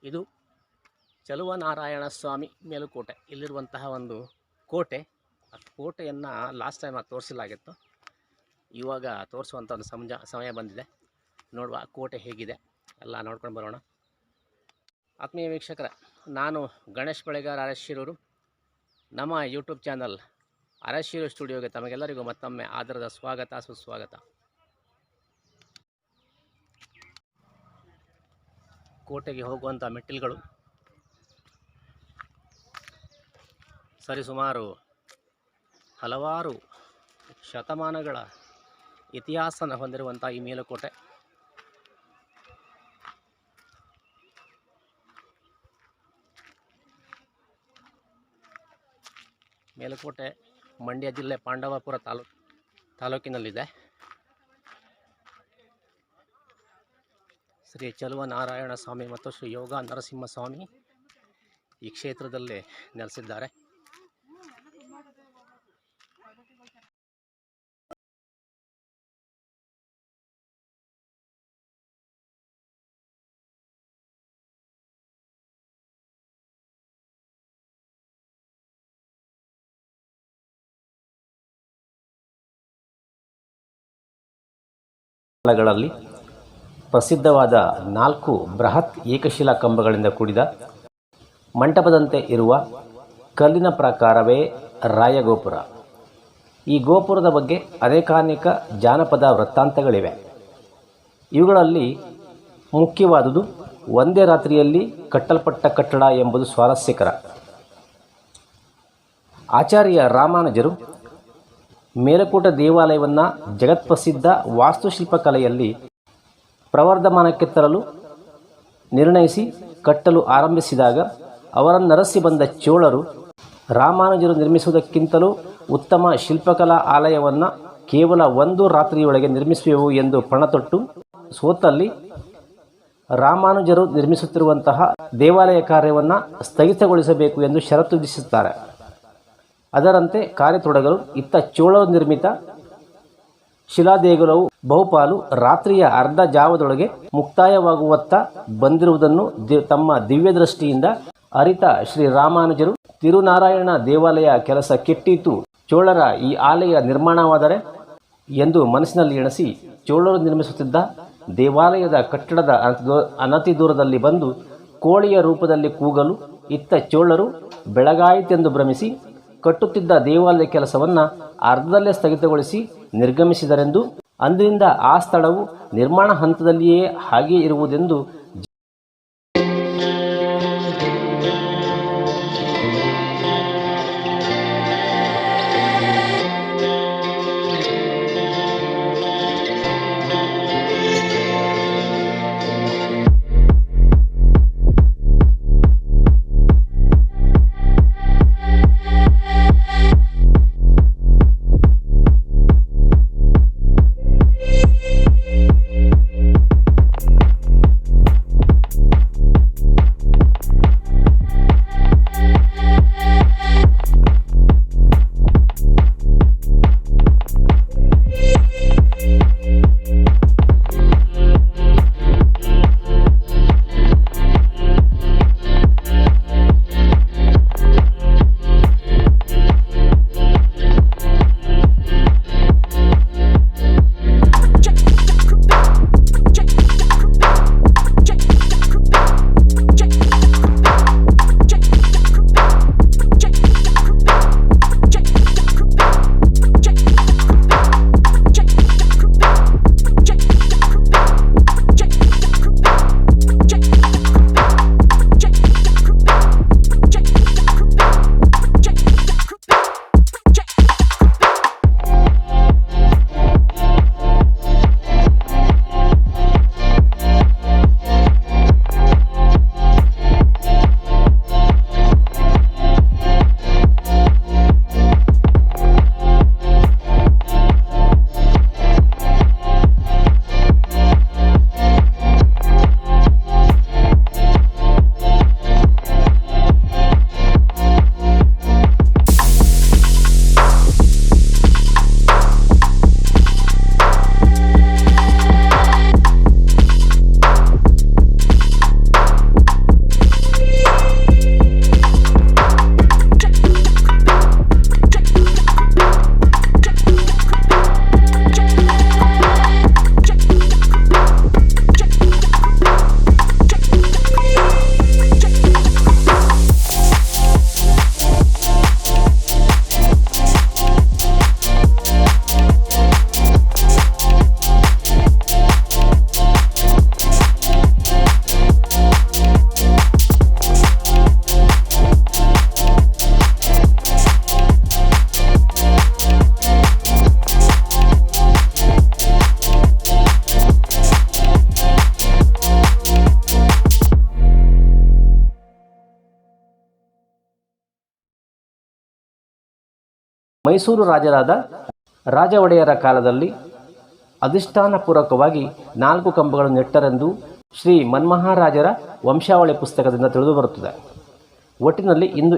ಇದು ಚಲುವನಾರಾಯಣ ಸ್ವಾಮಿ ಮೇಲುಕೋಟೆ. ಇಲ್ಲಿರುವಂತಹ ಒಂದು ಕೋಟೆ. ಆ ಕೋಟೆಯನ್ನು ಲಾಸ್ಟ್ ಟೈಮ್ ತೋರಿಸಲಾಗಿತ್ತು. ಇವಾಗ ತೋರಿಸುವಂಥ ಒಂದು ಸಮಯ ಬಂದಿದೆ. ನೋಡುವ ಕೋಟೆ ಹೇಗಿದೆ ಎಲ್ಲ ನೋಡ್ಕೊಂಡು ಬರೋಣ. ಆತ್ಮೀಯ ವೀಕ್ಷಕರೇ, ನಾನು ಗಣೇಶ್ ಬಳೆಗಾರ್ ಅರಶಿರೂರು. ನಮ್ಮ ಯೂಟ್ಯೂಬ್ ಚಾನಲ್ ಅರಶಿರು ಸ್ಟುಡಿಯೋಗೆ ತಮಗೆಲ್ಲರಿಗೂ ಮತ್ತೊಮ್ಮೆ ಆದರದ ಸ್ವಾಗತ, ಸುಸ್ವಾಗತ. ಕೋಟೆಗೆ ಹೋಗುವಂಥ ಮೆಟ್ಟಿಲುಗಳು ಸರಿಸುಮಾರು ಹಲವಾರು ಶತಮಾನಗಳ ಇತಿಹಾಸನ ಹೊಂದಿರುವಂಥ ಈ ಮೇಲುಕೋಟೆ. ಮೇಲುಕೋಟೆ ಮಂಡ್ಯ ಜಿಲ್ಲೆ ಪಾಂಡವಪುರ ತಾಲೂಕಿನಲ್ಲಿದೆ. ಶ್ರೀ ಚಲುವನಾರಾಯಣ ಸ್ವಾಮಿ ಮತ್ತು ಶ್ರೀ ಯೋಗ ನರಸಿಂಹಸ್ವಾಮಿ ಈ ಕ್ಷೇತ್ರದಲ್ಲಿ ನೆಲೆಸಿದ್ದಾರೆ. ಗಳಲ್ಲಿ ಪ್ರಸಿದ್ಧವಾದ 4 ಬೃಹತ್ ಏಕಶಿಲಾ ಕಂಬಗಳಿಂದ ಕೂಡಿದ ಮಂಟಪದಂತೆ ಇರುವ ಕಲ್ಲಿನ ಪ್ರಾಕಾರವೇ ರಾಯಗೋಪುರ. ಈ ಗೋಪುರದ ಬಗ್ಗೆ ಅನೇಕಾನೇಕ ಜಾನಪದ ವೃತ್ತಾಂತಗಳಿವೆ. ಇವುಗಳಲ್ಲಿ ಮುಖ್ಯವಾದುದು ಒಂದೇ ರಾತ್ರಿಯಲ್ಲಿ ಕಟ್ಟಲ್ಪಟ್ಟ ಕಟ್ಟಡ ಎಂಬುದು ಸ್ವಾರಸ್ಯಕರ. ಆಚಾರ್ಯ ರಾಮಾನುಜರು ಮೇಲುಕೋಟೆ ದೇವಾಲಯವನ್ನು ಜಗತ್ಪ್ರಸಿದ್ಧ ವಾಸ್ತುಶಿಲ್ಪಕಲೆಯಲ್ಲಿ ಪ್ರವರ್ಧಮಾನಕ್ಕೆ ತರಲು ನಿರ್ಣಯಿಸಿ ಕಟ್ಟಲು ಆರಂಭಿಸಿದಾಗ ಅವರನ್ನರಸಿ ಬಂದ ಚೋಳರು ರಾಮಾನುಜರು ನಿರ್ಮಿಸುವುದಕ್ಕಿಂತಲೂ ಉತ್ತಮ ಶಿಲ್ಪಕಲಾ ಆಲಯವನ್ನು ಕೇವಲ 1 ರಾತ್ರಿಯೊಳಗೆ ನಿರ್ಮಿಸುವೆವು ಎಂದು ಪಣತೊಟ್ಟು ಸೋತಲ್ಲಿ ರಾಮಾನುಜರು ನಿರ್ಮಿಸುತ್ತಿರುವಂತಹ ದೇವಾಲಯ ಕಾರ್ಯವನ್ನು ಸ್ಥಗಿತಗೊಳಿಸಬೇಕು ಎಂದು ಷರತ್ತು ವಿಧಿಸುತ್ತಾರೆ. ಅದರಂತೆ ಕಾರ್ಯತೊಡಗಲು ಇತ್ತ ಚೋಳರು ನಿರ್ಮಿತ ಶಿಲಾದೇಗುಲವು ಬಹುಪಾಲು ರಾತ್ರಿಯ ಅರ್ಧ ಜಾವದೊಳಗೆ ಮುಕ್ತಾಯವಾಗುವತ್ತ ಬಂದಿರುವುದನ್ನು ತಮ್ಮ ದಿವ್ಯದೃಷ್ಟಿಯಿಂದ ಅರಿತ ಶ್ರೀ ರಾಮಾನುಜರು ತಿರುನಾರಾಯಣ ದೇವಾಲಯ ಕೆಲಸ ಕೆಟ್ಟೀತು, ಚೋಳರ ಈ ಆಲಯ ನಿರ್ಮಾಣವಾದರೆ ಎಂದು ಮನಸ್ಸಿನಲ್ಲಿ ಎಣಿಸಿ ಚೋಳರು ನಿರ್ಮಿಸುತ್ತಿದ್ದ ದೇವಾಲಯದ ಕಟ್ಟಡದ ಅನತಿ ದೂರದಲ್ಲಿ ಬಂದು ಕೋಳಿಯ ರೂಪದಲ್ಲಿ ಕೂಗಲು ಇತ್ತ ಚೋಳರು ಬೆಳಗಾಯಿತೆಂದು ಭ್ರಮಿಸಿ ಕಟ್ಟುತ್ತಿದ್ದ ದೇವಾಲಯ ಕೆಲಸವನ್ನು ಅರ್ಧದಲ್ಲೇ ಸ್ಥಗಿತಗೊಳಿಸಿ ನಿರ್ಗಮಿಸಿದರೆಂದು, ಅಂದಿನಿಂದ ಆ ಸ್ಥಳವು ನಿರ್ಮಾಣ ಹಂತದಲ್ಲಿಯೇ ಹಾಗೆಯೇ ಇರುವುದೆಂದು ಮೈಸೂರು ರಾಜರಾದ ರಾಜ ಒಡೆಯರ ಕಾಲದಲ್ಲಿ ಅಧಿಷ್ಠಾನಪೂರ್ವಕವಾಗಿ 4 ಕಂಬಗಳನ್ನು ನೆಟ್ಟರೆಂದು ಶ್ರೀ ಮನ್ಮಹಾರಾಜರ ವಂಶಾವಳಿ ಪುಸ್ತಕದಿಂದ ತಿಳಿದುಬರುತ್ತದೆ. ಒಟ್ಟಿನಲ್ಲಿ ಇಂದು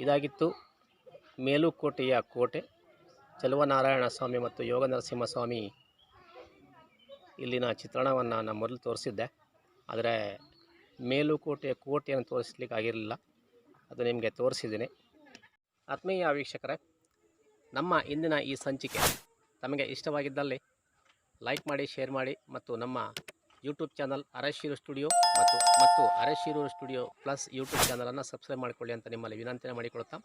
ಇದಾಗಿತ್ತು ಮೇಲುಕೋಟೆಯ ಕೋಟೆ. ಚಲುವನಾರಾಯಣ ಸ್ವಾಮಿ ಮತ್ತು ಯೋಗ ನರಸಿಂಹ ಸ್ವಾಮಿ ಇಲ್ಲಿನ ಚಿತ್ರಣವನ್ನು ನಾನು ಮೊದಲು ತೋರಿಸಿದ್ದೆ. ಆದರೆ ಮೇಲುಕೋಟೆಯ ಕೋಟೆಯನ್ನು ತೋರಿಸ್ಲಿಕ್ಕೆ ಆಗಿರಲಿಲ್ಲ, ಅದು ನಿಮಗೆ ತೋರಿಸಿದ್ದೀನಿ. ಆತ್ಮೀಯ ವೀಕ್ಷಕರೇ, ನಮ್ಮ ಇಂದಿನ ಈ ಸಂಚಿಕೆ ತಮಗೆ ಇಷ್ಟವಾಗಿದ್ದಲ್ಲಿ ಲೈಕ್ ಮಾಡಿ, ಶೇರ್ ಮಾಡಿ ಮತ್ತು ನಮ್ಮ ಯೂಟ್ಯೂಬ್ ಚಾನಲ್ ಅರಶಿರು ಸ್ಟುಡಿಯೋ ಮತ್ತು ಅರಶಿರು ಸ್ಟುಡಿಯೋ ಪ್ಲಸ್ ಯೂಟ್ಯೂಬ್ ಚಾನಲನ್ನು ಸಬ್ಸ್ಕ್ರೈಬ್ ಮಾಡಿಕೊಳ್ಳಿ ಅಂತ ನಿಮ್ಮಲ್ಲಿ ವಿನಂತಿಯನ್ನು ಮಾಡಿಕೊಳ್ತಾ,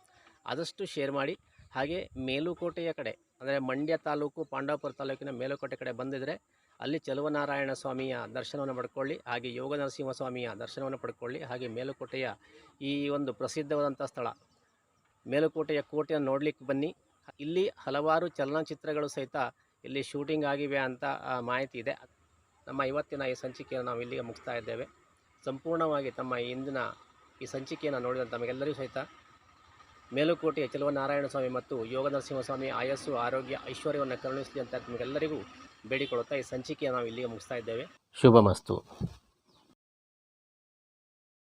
ಆದಷ್ಟು ಶೇರ್ ಮಾಡಿ. ಹಾಗೆ ಮೇಲುಕೋಟೆಯ ಕಡೆ ಅಂದರೆ ಮಂಡ್ಯ ತಾಲೂಕು ಪಾಂಡವಪುರ ತಾಲೂಕಿನ ಮೇಲುಕೋಟೆ ಕಡೆ ಬಂದಿದ್ದರೆ ಅಲ್ಲಿ ಚಲುವನಾರಾಯಣ ಸ್ವಾಮಿಯ ದರ್ಶನವನ್ನು ಪಡ್ಕೊಳ್ಳಿ, ಹಾಗೆ ಯೋಗ ನರಸಿಂಹ ಸ್ವಾಮಿಯ ದರ್ಶನವನ್ನು ಪಡ್ಕೊಳ್ಳಿ. ಹಾಗೆ ಮೇಲುಕೋಟೆಯ ಈ ಒಂದು ಪ್ರಸಿದ್ಧವಾದಂಥ ಸ್ಥಳ ಮೇಲುಕೋಟೆಯ ಕೋಟೆಯನ್ನು ನೋಡಲಿಕ್ಕೆ ಬನ್ನಿ. ಇಲ್ಲಿ ಹಲವಾರು ಚಲನಚಿತ್ರಗಳು ಸಹಿತ ಇಲ್ಲಿ ಶೂಟಿಂಗ್ ಆಗಿವೆ ಅಂತ ಮಾಹಿತಿ ಇದೆ. ನಮ್ಮ ಇವತ್ತಿನ ಈ ಸಂಚಿಕೆಯನ್ನು ನಾವು ಇಲ್ಲಿಗೆ ಮುಗಿಸ್ತಾ ಇದ್ದೇವೆ. ಸಂಪೂರ್ಣವಾಗಿ ತಮ್ಮ ಇಂದಿನ ಈ ಸಂಚಿಕೆಯನ್ನು ನೋಡಿದ ತಮಗೆಲ್ಲರಿಗೂ ಸಹಿತ ಮೇಲುಕೋಟೆಯ ಚಲುವನಾರಾಯಣ ಸ್ವಾಮಿ ಮತ್ತು ಯೋಗ ನರಸಿಂಹ ಸ್ವಾಮಿ ಆಯಸ್ಸು, ಆರೋಗ್ಯ, ಐಶ್ವರ್ಯವನ್ನು ಕರುಣಿಸಲಿ ಅಂತ ನಿಮಗೆಲ್ಲರಿಗೂ ಬೇಡಿಕೊಳ್ಳುತ್ತಾ ಈ ಸಂಚಿಕೆಯನ್ನು ನಾವು ಇಲ್ಲಿಗೆ ಮುಗಿಸ್ತಾ ಇದ್ದೇವೆ. ಶುಭಮಸ್ತು.